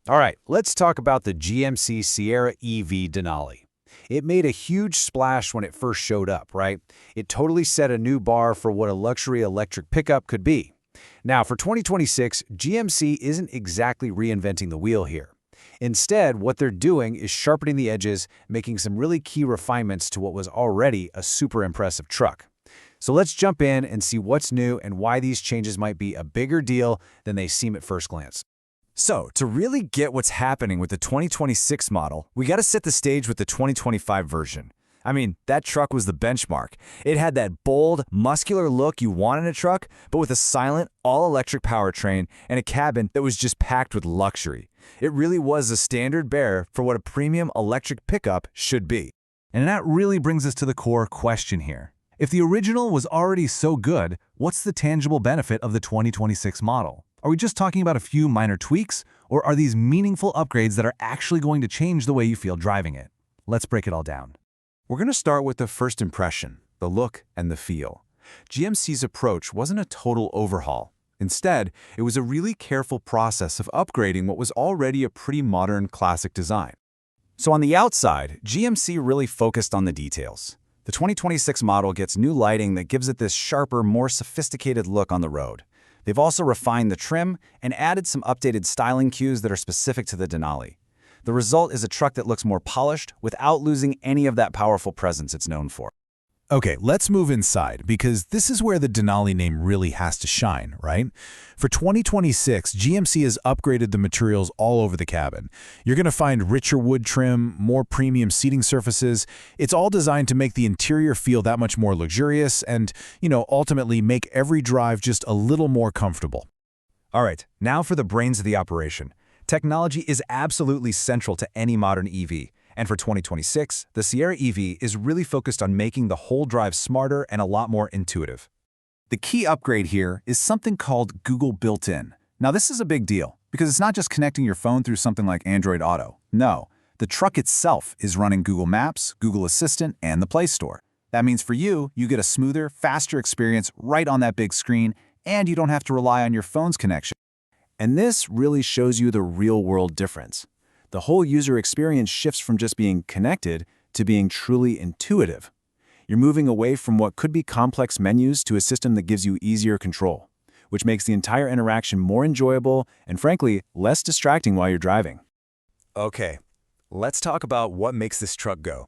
All right, let's talk about the GMC Sierra EV Denali. It made a huge splash when it first showed up, right? It totally set a new bar for what a luxury electric pickup could be. Now, for 2026, GMC isn't exactly reinventing the wheel here. Instead, what they're doing is sharpening the edges, making some really key refinements to what was already a super impressive truck. So let's jump in and see what's new and why these changes might be a bigger deal than they seem at first glance. So, to really get what's happening with the 2026 model, we gotta set the stage with the 2025 version. I mean, that truck was the benchmark. It had that bold, muscular look you want in a truck, but with a silent, all-electric powertrain and a cabin that was just packed with luxury. It really was a standard bearer for what a premium electric pickup should be. And that really brings us to the core question here. If the original was already so good, what's the tangible benefit of the 2026 model? Are we just talking about a few minor tweaks, or are these meaningful upgrades that are actually going to change the way you feel driving it? Let's break it all down. We're gonna start with the first impression, the look and the feel. GMC's approach wasn't a total overhaul. Instead, it was a really careful process of upgrading what was already a pretty modern classic design. So on the outside, GMC really focused on the details. The 2026 model gets new lighting that gives it this sharper, more sophisticated look on the road. They've also refined the trim and added some updated styling cues that are specific to the Denali. The result is a truck that looks more polished without losing any of that powerful presence it's known for. Okay, let's move inside, because this is where the Denali name really has to shine, right? For 2026, GMC has upgraded the materials all over the cabin. You're going to find richer wood trim, more premium seating surfaces. It's all designed to make the interior feel that much more luxurious and, ultimately make every drive just a little more comfortable. All right, now for the brains of the operation. Technology is absolutely central to any modern EV. And for 2026, the Sierra EV is really focused on making the whole drive smarter and a lot more intuitive. The key upgrade here is something called Google Built-in. Now this is a big deal, because it's not just connecting your phone through something like Android Auto. No, the truck itself is running Google Maps, Google Assistant, and the Play Store. That means for you get a smoother, faster experience right on that big screen, and you don't have to rely on your phone's connection. And this really shows you the real-world difference. The whole user experience shifts from just being connected to being truly intuitive. You're moving away from what could be complex menus to a system that gives you easier control, which makes the entire interaction more enjoyable and, frankly, less distracting while you're driving. Okay, let's talk about what makes this truck go.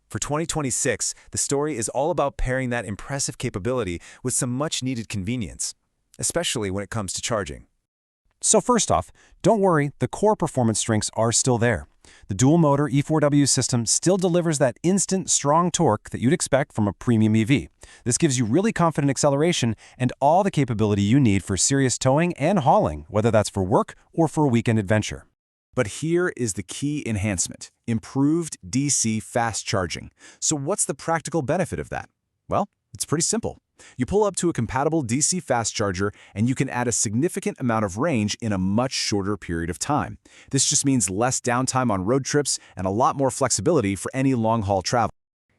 For 2026, the story is all about pairing that impressive capability with some much-needed convenience, especially when it comes to charging. So first off, don't worry, the core performance strengths are still there. The dual-motor E4W system still delivers that instant, strong torque that you'd expect from a premium EV. This gives you really confident acceleration and all the capability you need for serious towing and hauling, whether that's for work or for a weekend adventure. But here is the key enhancement: improved DC fast charging. So what's the practical benefit of that? Well, it's pretty simple. You pull up to a compatible DC fast charger and you can add a significant amount of range in a much shorter period of time. This just means less downtime on road trips and a lot more flexibility for any long-haul travel.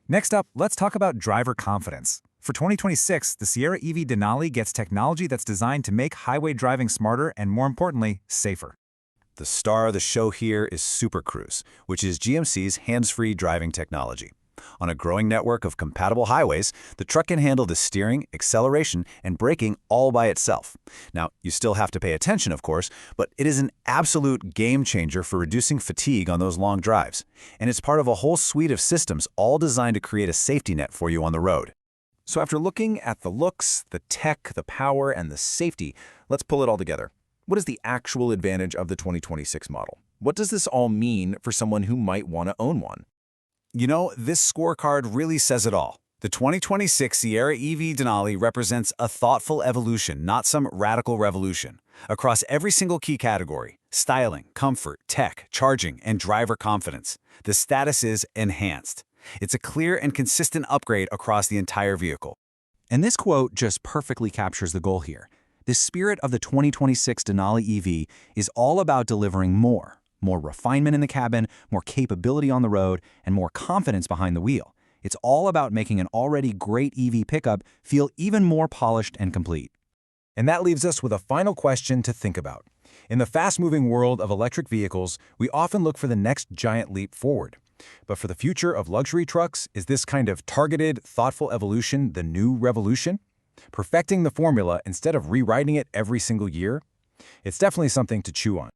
Next up, let's talk about driver confidence. For 2026, the Sierra EV Denali gets technology that's designed to make highway driving smarter and, more importantly, safer. The star of the show here is Super Cruise, which is GMC's hands-free driving technology. On a growing network of compatible highways, the truck can handle the steering, acceleration, and braking all by itself. Now, you still have to pay attention, of course, but it is an absolute game changer for reducing fatigue on those long drives. And it's part of a whole suite of systems all designed to create a safety net for you on the road. So after looking at the looks, the tech, the power, and the safety, let's pull it all together. What is the actual advantage of the 2026 model? What does this all mean for someone who might want to own one? This scorecard really says it all. The 2026 Sierra EV Denali represents a thoughtful evolution, not some radical revolution. Across every single key category: styling, comfort, tech, charging, and driver confidence, the status is enhanced. It's a clear and consistent upgrade across the entire vehicle. And this quote just perfectly captures the goal here. The spirit of the 2026 Denali EV is all about delivering more refinement in the cabin, more capability on the road, and more confidence behind the wheel. It's all about making an already great EV pickup feel even more polished and complete. And that leaves us with a final question to think about. In the fast-moving world of electric vehicles, we often look for the next giant leap forward. But for the future of luxury trucks, is this kind of targeted, thoughtful evolution the new revolution? Perfecting the formula instead of rewriting it every single year? It's definitely something to chew on.